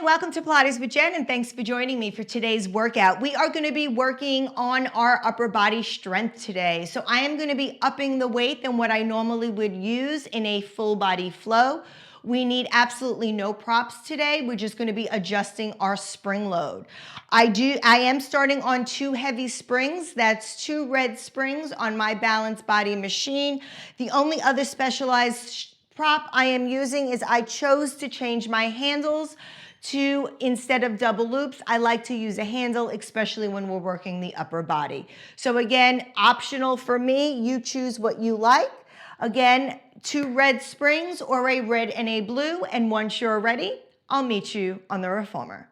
welcome to Pilates with Jen, and thanks for joining me for today's workout. We are going to be working on our upper body strength today. So I am going to be upping the weight than what I normally would use in a full body flow. We need absolutely no props today. We're just going to be adjusting our spring load. I am starting on 2 heavy springs. That's 2 red springs on my balanced body machine. The only other specialized prop I am using is I chose to change my handles to, instead of double loops, I like to use a handle, especially when we're working the upper body. So again, optional for me, you choose what you like. Again, 2 red springs or a red and a blue, and once you're ready, I'll meet you on the Reformer.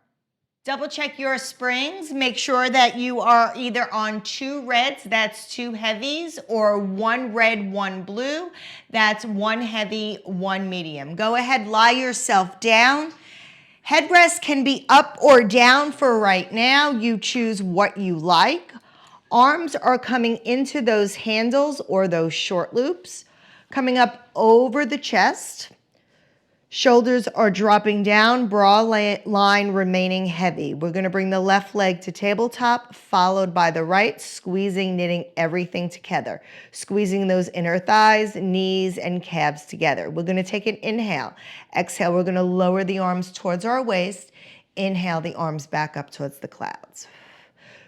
Double check your springs. Make sure that you are either on 2 reds, that's 2 heavies, or 1 red, 1 blue, that's 1 heavy, 1 medium. Go ahead, lie yourself down. Headrest can be up or down for right now. You choose what you like. Arms are coming into those handles or those short loops, coming up over the chest. Shoulders are dropping down, bra line remaining heavy. We're going to bring the left leg to tabletop, followed by the right, squeezing, knitting everything together. Squeezing those inner thighs, knees, and calves together. We're going to take an inhale. Exhale, we're going to lower the arms towards our waist. Inhale the arms back up towards the clouds.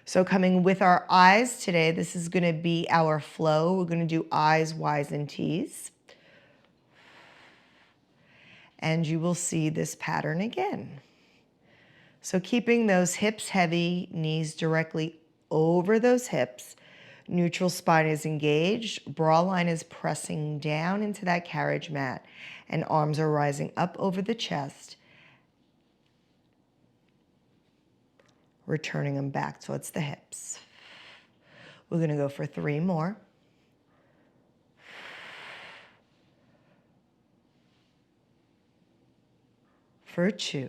So coming with our eyes today, this is going to be our flow. We're going to do I's, Y's, and T's. And you will see this pattern again. So keeping those hips heavy, knees directly over those hips, neutral spine is engaged, bra line is pressing down into that carriage mat, and arms are rising up over the chest, returning them back towards the hips. We're going to go for 3 more. For 2.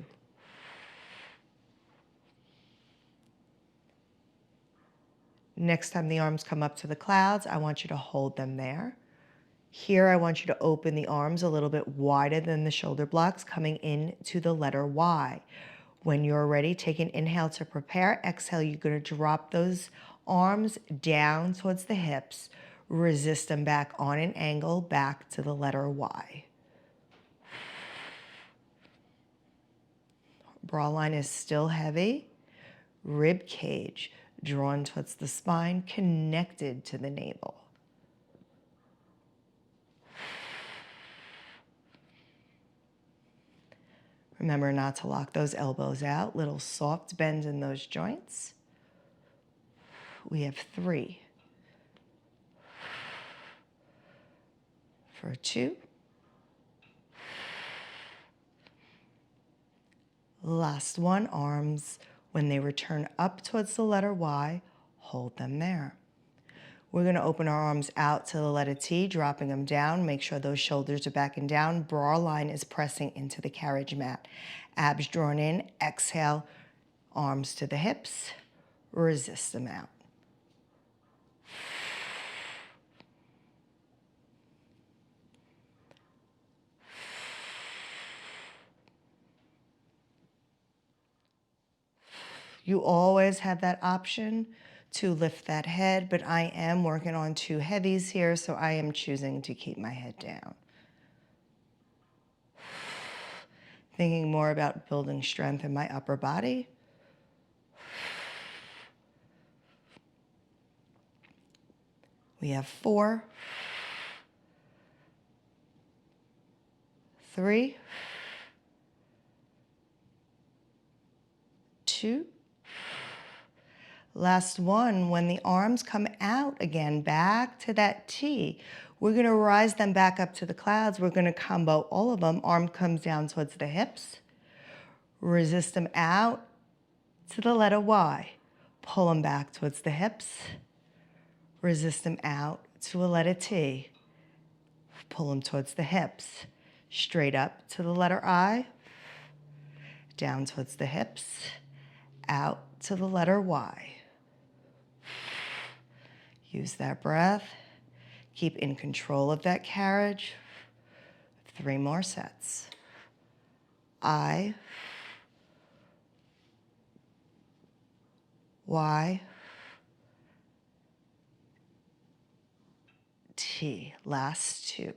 Next time the arms come up to the clouds, I want you to hold them there. Here, I want you to open the arms a little bit wider than the shoulder blocks, coming into the letter Y. When you're ready, take an inhale to prepare. Exhale, you're going to drop those arms down towards the hips. Resist them back on an angle, back to the letter Y. Bra line is still heavy. Rib cage drawn towards the spine, connected to the navel. Remember not to lock those elbows out. Little soft bend in those joints. We have 3. For 2. Last one, arms, when they return up towards the letter Y, hold them there. We're going to open our arms out to the letter T, dropping them down. Make sure those shoulders are back and down. Bra line is pressing into the carriage mat. Abs drawn in. Exhale, arms to the hips. Resist them out. You always have that option to lift that head, but I am working on 2 heavies here, so I am choosing to keep my head down. Thinking more about building strength in my upper body. We have 4, 3, 2. Last one, when the arms come out again, back to that T, we're going to rise them back up to the clouds. We're going to combo all of them. Arm comes down towards the hips. Resist them out to the letter Y. Pull them back towards the hips. Resist them out to a letter T. Pull them towards the hips. Straight up to the letter I. Down towards the hips. Out to the letter Y. Use that breath. Keep in control of that carriage. 3 more sets. I, Y, T. Last two.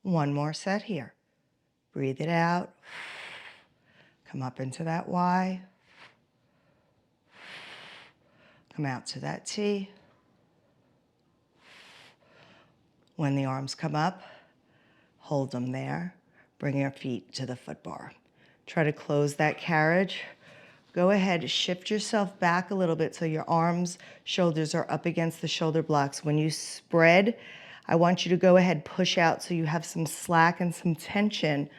One more set here. Breathe it out. Come up into that Y. Come out to that T. When the arms come up, hold them there. Bring your feet to the foot bar. Try to close that carriage. Go ahead, shift yourself back a little bit so your arms, shoulders are up against the shoulder blocks. When you spread, I want you to go ahead, push out so you have some slack and some tension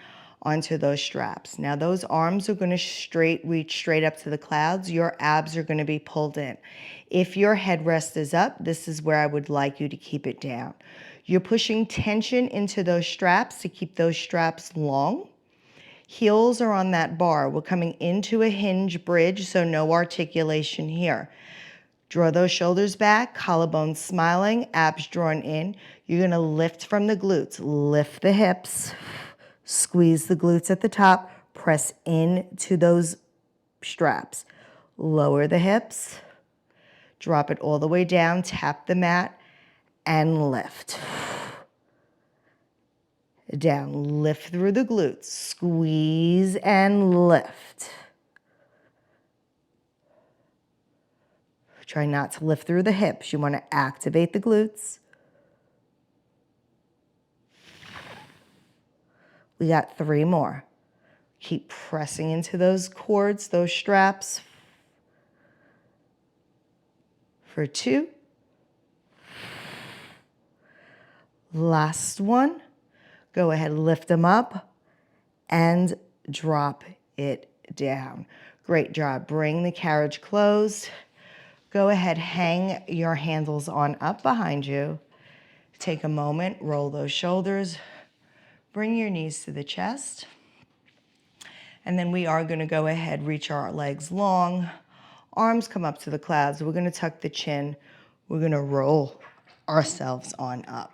onto those straps. Now those arms are going to reach straight up to the clouds. Your abs are going to be pulled in. If your headrest is up, this is where I would like you to keep it down. You're pushing tension into those straps to keep those straps long. Heels are on that bar. We're coming into a hinge bridge, so no articulation here. Draw those shoulders back, collarbones smiling, abs drawn in. You're gonna lift from the glutes. Lift the hips, squeeze the glutes at the top, press into those straps. Lower the hips, drop it all the way down, tap the mat, and lift. Down, lift through the glutes, squeeze and lift. Try not to lift through the hips. You want to activate the glutes. We got 3 more. Keep pressing into those cords, those straps. For 2. Last one. Go ahead, lift them up and drop it down. Great job. Bring the carriage closed. Go ahead, hang your handles on up behind you. Take a moment, roll those shoulders. Bring your knees to the chest. And then we are going to go ahead, reach our legs long. Arms come up to the clouds. We're going to tuck the chin. We're going to roll ourselves on up.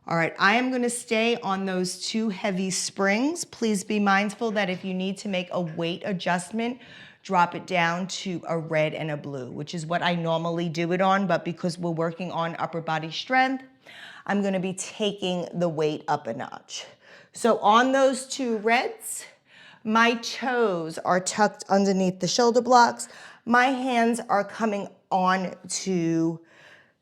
All right, I am going to stay on those 2 heavy springs. Please be mindful that if you need to make a weight adjustment, drop it down to a red and a blue, which is what I normally do it on, but because we're working on upper body strength, I'm going to be taking the weight up a notch. So on those 2 reds, my toes are tucked underneath the shoulder blocks. My hands are coming on to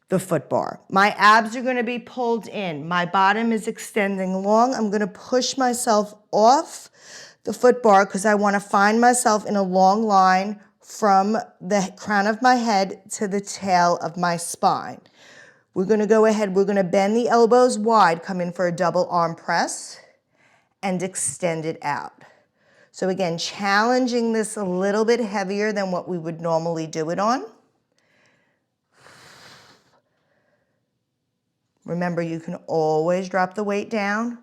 the foot bar. My abs are going to be pulled in. My bottom is extending long. I'm going to push myself off the foot bar because I want to find myself in a long line from the crown of my head to the tail of my spine. We're going to go ahead. We're going to bend the elbows wide, come in for a double arm press, and extend it out. So again, challenging this a little bit heavier than what we would normally do it on. Remember, you can always drop the weight down.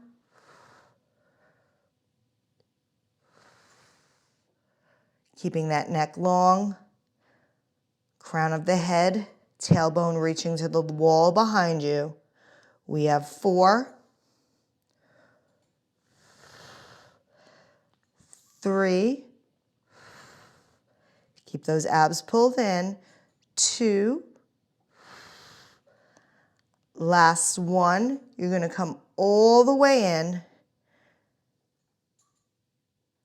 Keeping that neck long, crown of the head, tailbone reaching to the wall behind you. We have 4, 3, keep those abs pulled in, 2, last one. You're going to come all the way in.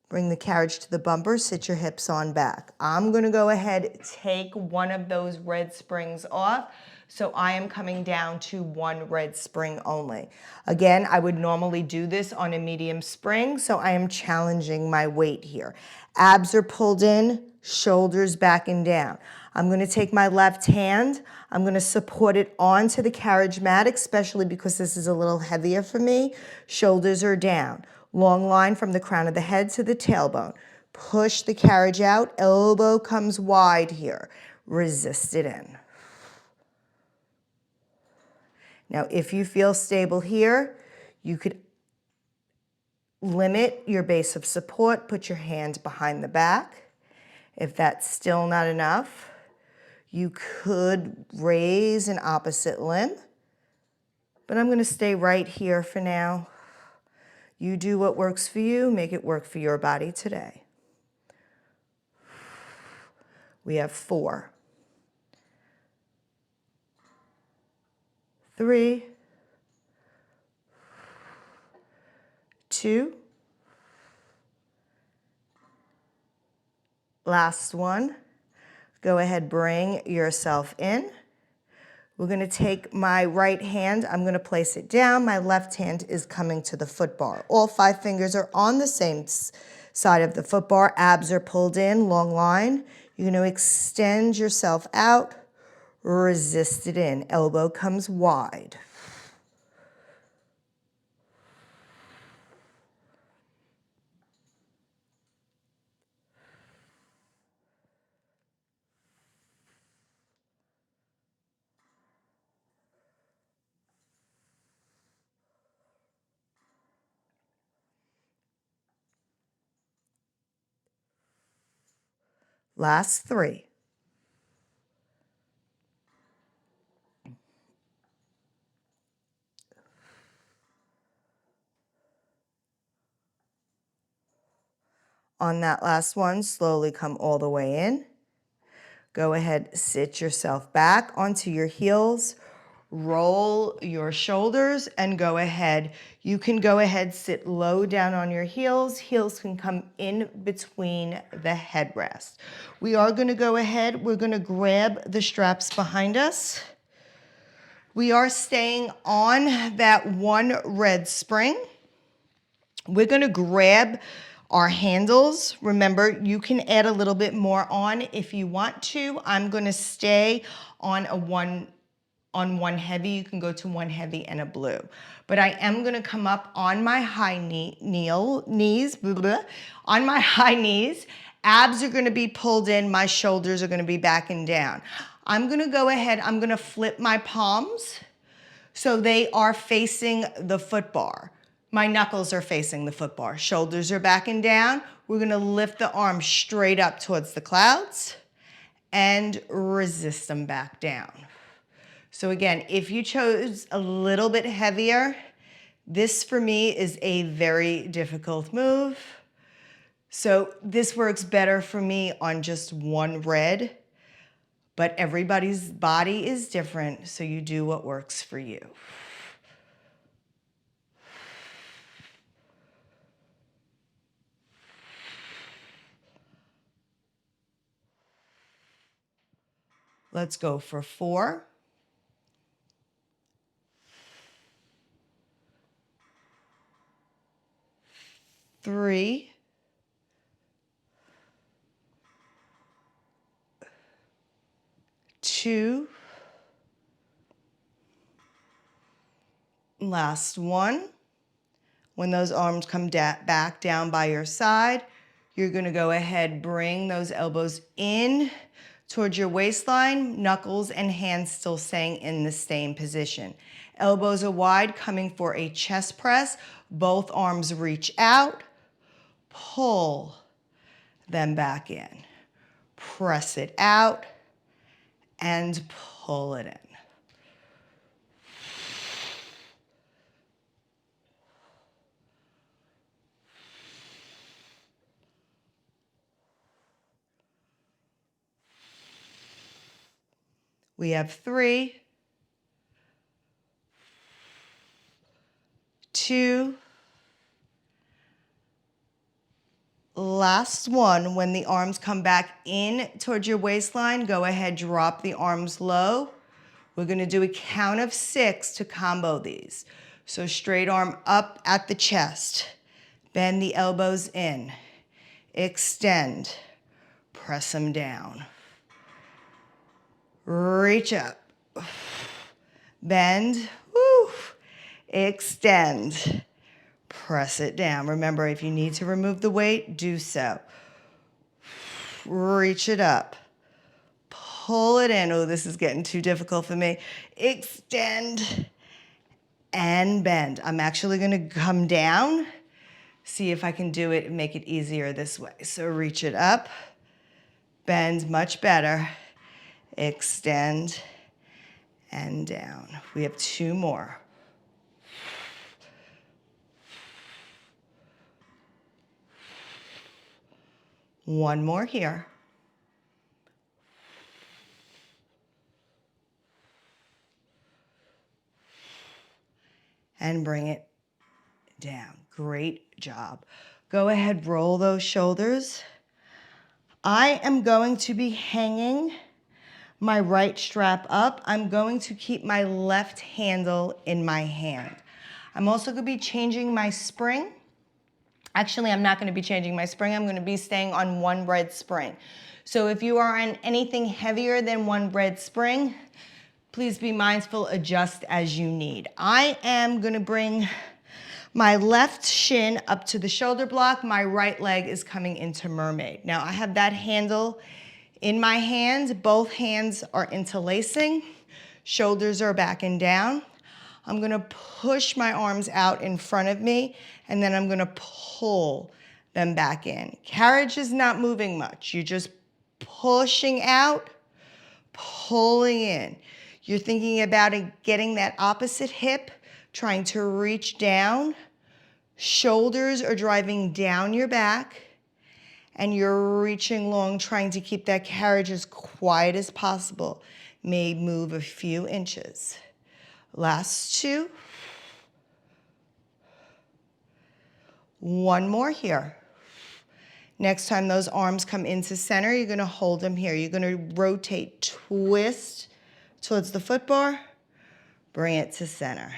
Bring the carriage to the bumper, sit your hips on back. I'm going to go ahead, take one of those red springs off. So I am coming down to 1 red spring only. Again, I would normally do this on a medium spring, so I am challenging my weight here. Abs are pulled in, shoulders back and down. I'm going to take my left hand. I'm going to support it onto the carriage mat, especially because this is a little heavier for me. Shoulders are down. Long line from the crown of the head to the tailbone. Push the carriage out. Elbow comes wide here. Resist it in. Now, if you feel stable here, you could limit your base of support. Put your hand behind the back. If that's still not enough, you could raise an opposite limb. but I'm gonna stay right here for now. You do what works for you, make it work for your body today. We have 4, 3, 2, last one. Go ahead, bring yourself in. We're gonna take my right hand, I'm gonna place it down. My left hand is coming to the foot bar. All 5 fingers are on the same side of the foot bar. Abs are pulled in, long line. You're gonna extend yourself out, resist it in. Elbow comes wide. Last 3. On that last one, slowly come all the way in. Go ahead, sit yourself back onto your heels, roll your shoulders, and go ahead. You can go ahead, sit low down on your heels. Heels can come in between the headrest. We are gonna go ahead, we're gonna grab the straps behind us. We are staying on that one red spring. We're gonna grab our handles. Remember, you can add a little bit more on if you want to. I'm gonna stay on one heavy. You can go to one heavy and a blue. But I am gonna come up on my high knees, blah, blah, on my high knees. Abs are gonna be pulled in, my shoulders are gonna be back and down. I'm gonna go ahead, I'm gonna flip my palms so they are facing the foot bar. My knuckles are facing the foot bar. Shoulders are back and down. We're gonna lift the arms straight up towards the clouds and resist them back down. So again, if you chose a little bit heavier, this for me is a very difficult move. So this works better for me on just one red, but everybody's body is different, so you do what works for you. Let's go for 4, 3, 2, last one. When those arms come back down by your side, you're gonna go ahead, bring those elbows in towards your waistline, knuckles and hands still staying in the same position. Elbows are wide, coming for a chest press. Both arms reach out, pull them back in. Press it out and pull it in. We have 3, 2, last one. When the arms come back in towards your waistline, go ahead, drop the arms low. We're gonna do a count of 6 to combo these. So straight arm up at the chest, bend the elbows in, extend, press them down. Reach up, bend, woo, extend, press it down. Remember, if you need to remove the weight, do so. Reach it up, pull it in. Oh, this is getting too difficult for me. Extend and bend. I'm actually gonna come down, see if I can do it and make it easier this way. So reach it up, bend much better, extend and down. We have 2 more. One more here. And bring it down. Great job. Go ahead, roll those shoulders. I am going to be hanging my right strap up. I'm going to keep my left handle in my hand. I'm also going to be changing my spring. Actually, I'm not going to be changing my spring. I'm going to be staying on one bread spring. So if you are on anything heavier than one bread spring, please be mindful, adjust as you need. I am going to bring my left shin up to the shoulder block. My right leg is coming into Mermaid. Now I have that handle in my hand. Both hands are interlacing. Shoulders are back and down. I'm gonna push my arms out in front of me, and then I'm gonna pull them back in. Carriage is not moving much. You're just pushing out, pulling in. You're thinking about it, getting that opposite hip, trying to reach down. Shoulders are driving down your back, and you're reaching long, trying to keep that carriage as quiet as possible. May move a few inches. Last two. One more here. Next time those arms come into center, you're gonna hold them here. You're gonna rotate, twist towards the foot bar, bring it to center.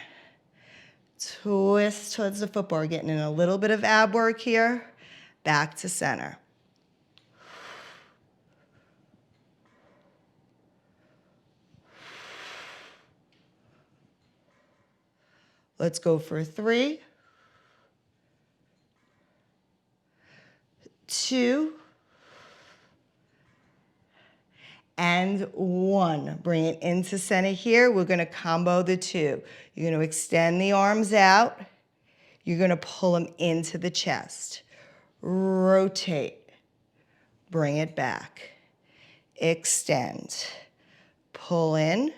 Twist towards the foot bar, getting in a little bit of ab work here, back to center. Let's go for 3, 2, and 1. Bring it into center here. We're gonna combo the 2. You're gonna extend the arms out. You're gonna pull them into the chest. Rotate, bring it back. Extend, pull in.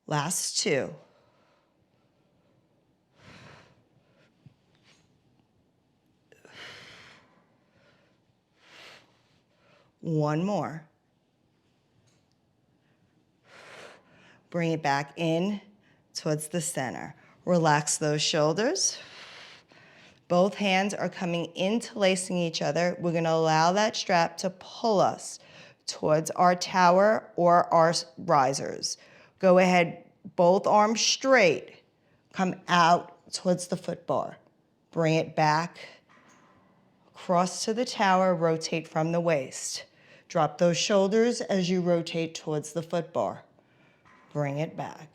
Last 2. One more. Bring it back in towards the center. Relax those shoulders. Both hands are coming interlacing each other. We're gonna allow that strap to pull us towards our tower or our risers. Go ahead, both arms straight. Come out towards the foot bar. Bring it back, cross to the tower, rotate from the waist. Drop those shoulders as you rotate towards the foot bar. Bring it back.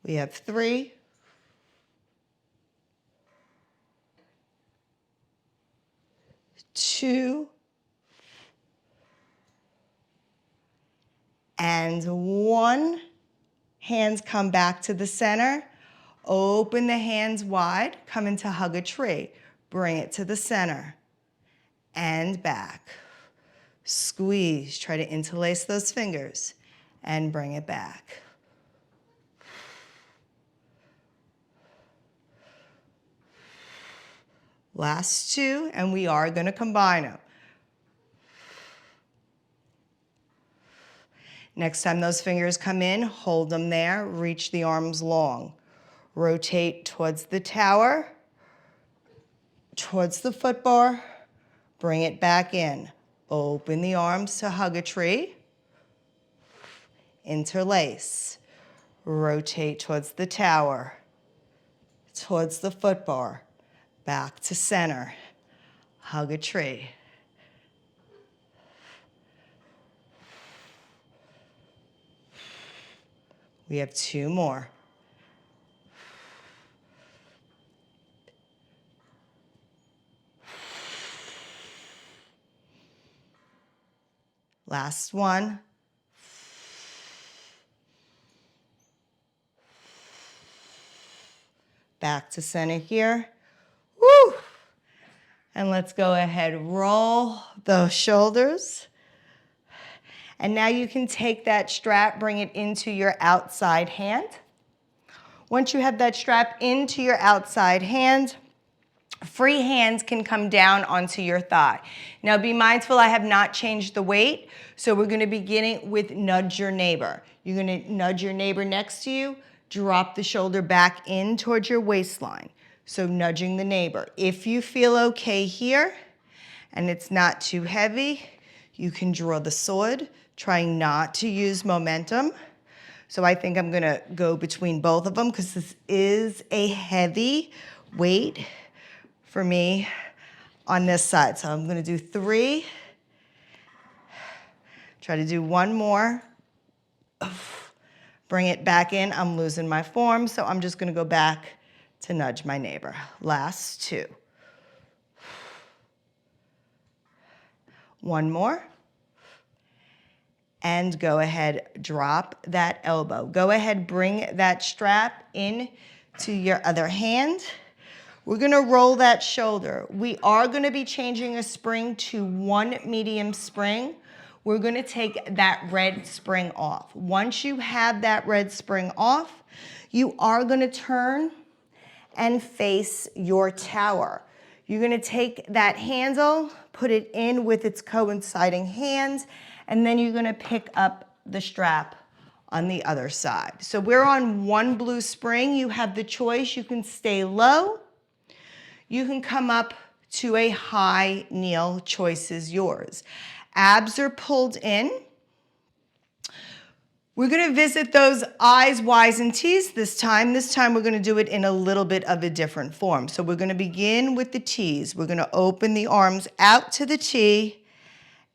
We have 3, 2, and 1. Hands come back to the center. Open the hands wide, come into hug a tree. Bring it to the center and back. Squeeze, try to interlace those fingers and bring it back. Last 2, and we are gonna combine them. Next time those fingers come in, hold them there, reach the arms long. Rotate towards the tower, towards the foot bar, bring it back in. Open the arms to hug a tree. Interlace. Rotate towards the tower, towards the foot bar, back to center. Hug a tree. We have 2 more. Last one. Back to center here. Woo! And let's go ahead, roll those shoulders. And now you can take that strap, bring it into your outside hand. Once you have that strap into your outside hand, free hands can come down onto your thigh. Now be mindful, I have not changed the weight, so we're gonna begin with nudge your neighbor. You're gonna nudge your neighbor next to you, drop the shoulder back in towards your waistline. So nudging the neighbor. If you feel okay here and it's not too heavy, you can draw the sword, trying not to use momentum. So I think I'm gonna go between both of them because this is a heavy weight for me on this side. So I'm gonna do 3. Try to do 1 more. Bring it back in. I'm losing my form, so I'm just gonna go back to nudge my neighbor. Last 2. 1 more. And go ahead, drop that elbow. Go ahead, bring that strap in to your other hand. We're gonna roll that shoulder. We are gonna be changing a spring to 1 medium spring. We're gonna take that red spring off. Once you have that red spring off, you are gonna turn and face your tower. You're gonna take that handle, put it in with its coinciding hands, and then you're gonna pick up the strap on the other side. So we're on 1 blue spring. You have the choice. You can stay low. You can come up to a high kneel. Choice is yours. Abs are pulled in. We're gonna visit those I's, Y's, and T's this time. This time we're gonna do it in a little bit of a different form. So we're gonna begin with the T's. We're gonna open the arms out to the T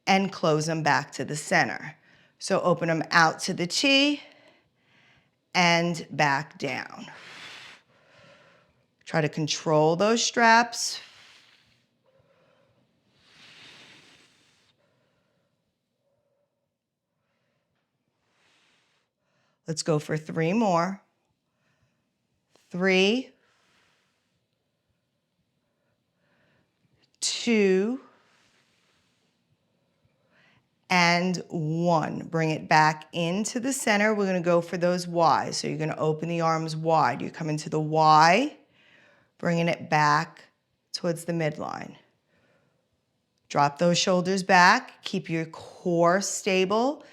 and close them back to the center. So open them out to the T and back down. Try to control those straps. Let's go for 3 more. 3, 2, and 1. Bring it back into the center. We're gonna go for those Y's. So you're gonna open the arms wide. You come into the Y, bringing it back towards the midline. Drop those shoulders back. Keep your core stable.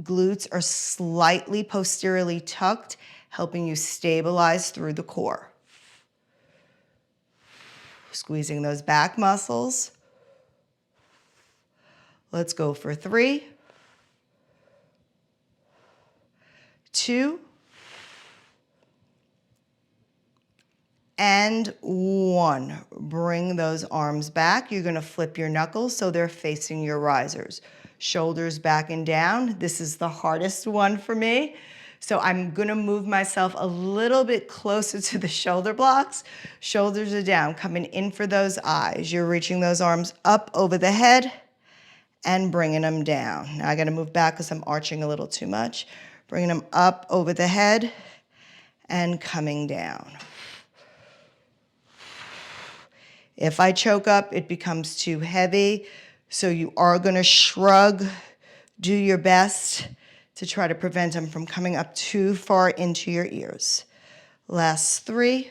Glutes are slightly posteriorly tucked, helping you stabilize through the core. Squeezing those back muscles. Let's go for 3, 2, and 1. Bring those arms back. You're gonna flip your knuckles so they're facing your risers. Shoulders back and down. This is the hardest one for me. So I'm gonna move myself a little bit closer to the shoulder blocks. Shoulders are down, coming in for those eyes. You're reaching those arms up over the head and bringing them down. Now I gotta move back because I'm arching a little too much. Bringing them up over the head and coming down. If I choke up, it becomes too heavy, so you are gonna shrug. Do your best to try to prevent them from coming up too far into your ears. Last 3,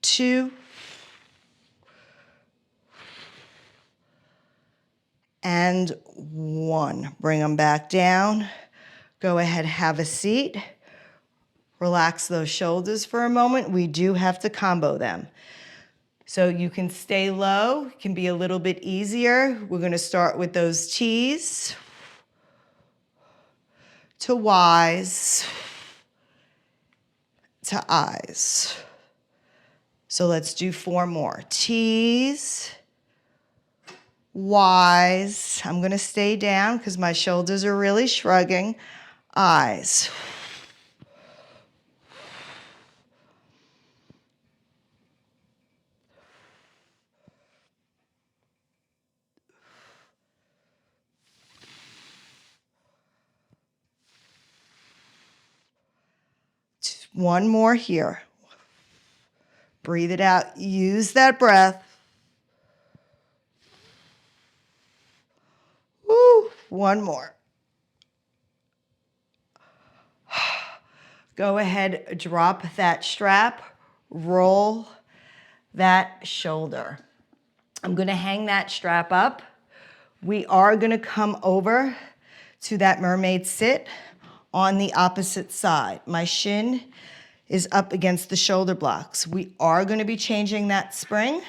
2, and 1. Bring them back down. Go ahead, have a seat. Relax those shoulders for a moment. We do have to combo them. So you can stay low, it can be a little bit easier. We're gonna start with those T's to Y's to I's. So let's do 4 more. T's, Y's. I'm gonna stay down because my shoulders are really shrugging. I's. One more here. Breathe it out. Use that breath. Woo. One more. Go ahead, drop that strap, roll that shoulder. I'm gonna hang that strap up. We are gonna come over to that mermaid sit on the opposite side. My shin is up against the shoulder blocks. We are gonna be changing that spring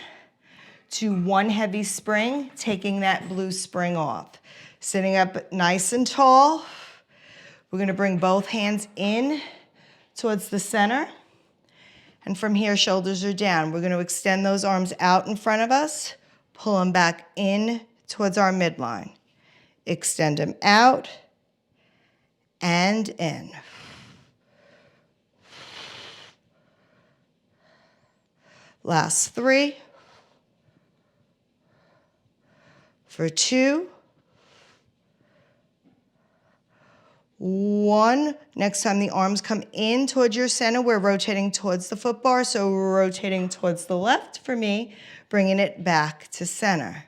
to one heavy spring, taking that blue spring off. Sitting up nice and tall. We're gonna bring both hands in towards the center. And from here, shoulders are down. We're gonna extend those arms out in front of us, pull them back in towards our midline. Extend them out and in. Last 3. For 2. 1. Next time the arms come in towards your center, we're rotating towards the foot bar, so we're rotating towards the left for me, bringing it back to center.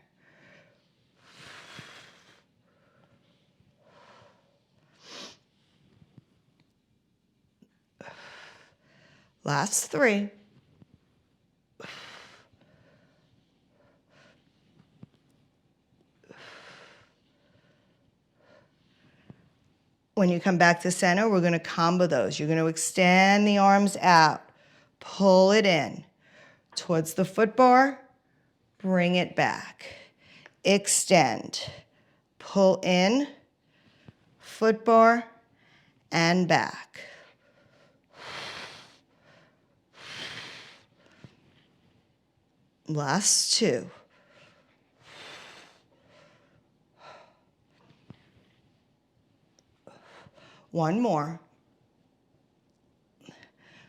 Last 3. When you come back to center, we're gonna combo those. You're gonna extend the arms out, pull it in towards the foot bar, bring it back. Extend, pull in, foot bar, and back. Last 2. One more.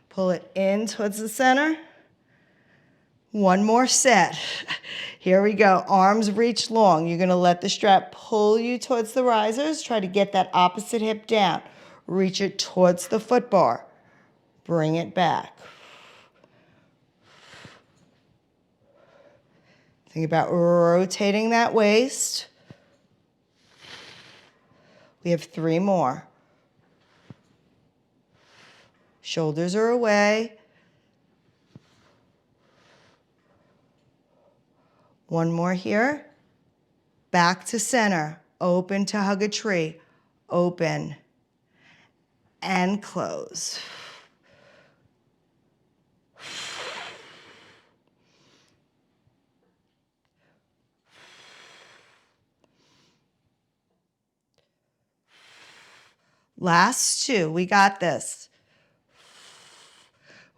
Pull it in towards the center. One more set. Here we go. Arms reach long. You're going to let the strap pull you towards the risers. Try to get that opposite hip down. Reach it towards the foot bar. Bring it back. Think about rotating that waist. We have 3 more. Shoulders are away. One more here. Back to center. Open to hug a tree. Open and close. Last 2. We got this.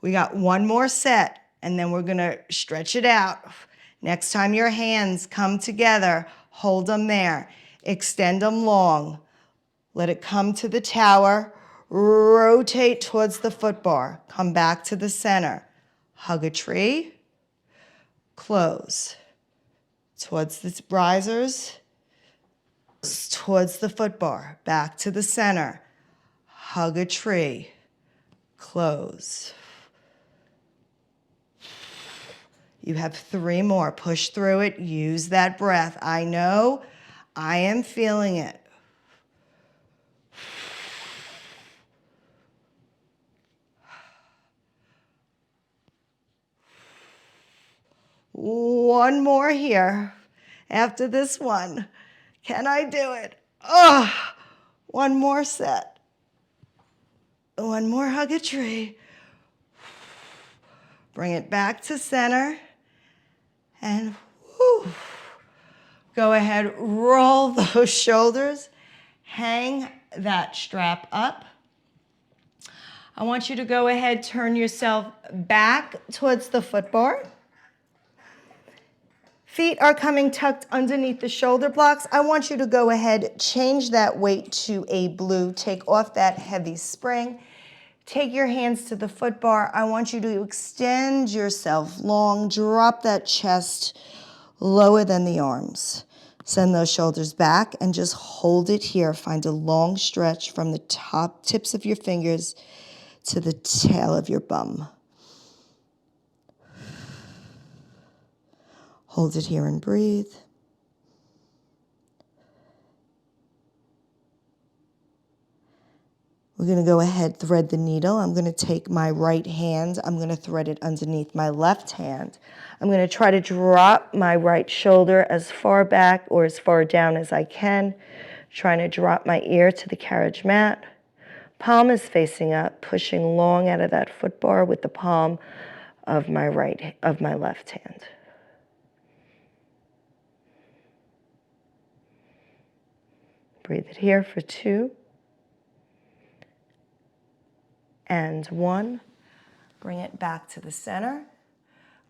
We got one more set, and then we're gonna stretch it out. Next time your hands come together, hold them there. Extend them long. Let it come to the tower. Rotate towards the foot bar. Come back to the center. Hug a tree. Close. Towards the risers. Towards the foot bar. Back to the center. Hug a tree. Close. You have 3 more. Push through it. Use that breath. I know. I am feeling it. One more here. After this one. Can I do it? Oh, one more set. One more hug a tree. Bring it back to center. And whoo. Go ahead, roll those shoulders. Hang that strap up. I want you to go ahead, turn yourself back towards the foot bar. Feet are coming tucked underneath the shoulder blocks. I want you to go ahead, change that weight to a blue. Take off that heavy spring. Take your hands to the foot bar. I want you to extend yourself long. Drop that chest lower than the arms. Send those shoulders back and just hold it here. Find a long stretch from the top tips of your fingers to the tail of your bum. Hold it here and breathe. We're going to go ahead, thread the needle. I'm going to take my right hand. I'm going to thread it underneath my left hand. I'm going to try to drop my right shoulder as far back or as far down as I can. Trying to drop my ear to the carriage mat. Palm is facing up, pushing long out of that foot bar with the palm of my left hand. Breathe it here for 2 and 1. Bring it back to the center.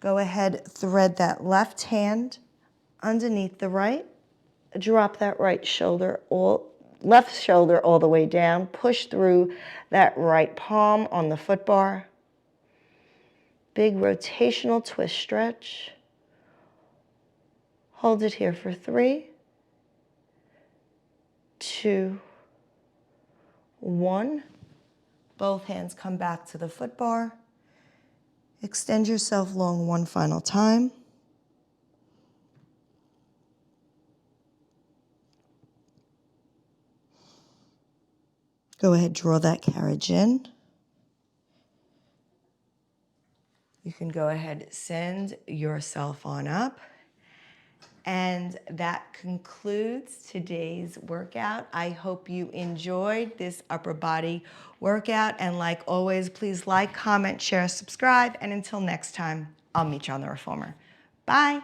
Go ahead, thread that left hand underneath the right. Drop that left shoulder all the way down. Push through that right palm on the foot bar. Big rotational twist stretch. Hold it here for 3, 2, 1. Both hands come back to the foot bar. Extend yourself long one final time. Go ahead, draw that carriage in. You can go ahead, send yourself on up. And that concludes today's workout. I hope you enjoyed this upper body workout. And like always, please like, comment, share, subscribe. And until next time, I'll meet you on the Reformer. Bye.